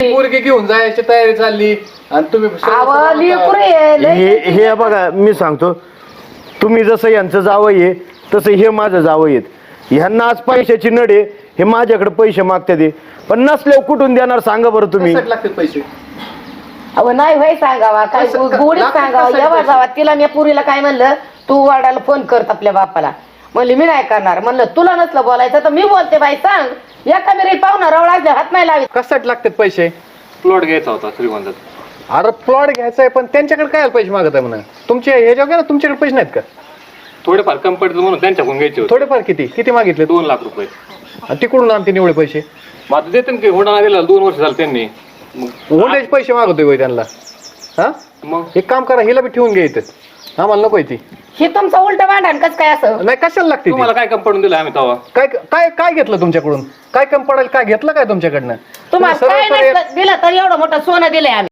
पोरगी घेऊन जायची तयारी चालली आणि तुम्ही हे बघा मी सांगतो, तुम्ही जसं यांचं जावं आहे तसं हे माझं जावं आहेत. ह्यांना आज पैशाची नड आहे, हे माझ्याकडे पैसे मागतात ते, पण नसल्यावर कुठून देणार सांगा बरं तुम्ही. लागतात पैसे. अहो नाही भाई सांगावा काय गोडीत सांगावा. जेव्हा जावा तिला मी पुरीला काय म्हणलं, तू वाडायला फोन करत आपल्या बापाला. म्हणली मी नाही करणार. म्हणलं तुला नसलं बोलायचं तर मी बोलते बाई, सांग. एका मेरी पाहुणा रवळाच्या हात नाही लावी. कशासाठी लागतात पैसे? प्लॉट घ्यायचा होता श्रीगोंदात. अरे प्लॉट घ्यायचा आहे, पण त्यांच्याकडे काय पैसे मागत आहे म्हणा. तुमचे हे जेव्हा ना तुमच्याकडे पैसे नाहीत का? थोडेफार कमी पडतील म्हणून त्यांच्याकडून घ्यायचे होते. थोडेफार किती किती मागितले? 2 लाख रुपये. आणि तिकडून आणते एवढे पैसे? मग आता देते की हुंडा दिला 2 वर्ष झालं त्यांनी. मग होण्याचे पैसे मागतोय त्यांना. हा मग एक काम करा, हिला बी ठेवून घ्यायचं, आम्हाला नको ती. हे तुमचं उलट भांडण कसं काय असं? नाही कशाला लागते तुम्हाला काय कमी पडून दिलं आम्ही तेव्हा? काय काय काय घेतलं तुमच्याकडून? काय कमी पडायला काय घेतलं काय तुमच्याकडनं? तुम्हाला सरळ काय सरळ नसलं दिलं तर एवढं मोठं सोनं दिलंय आम्ही.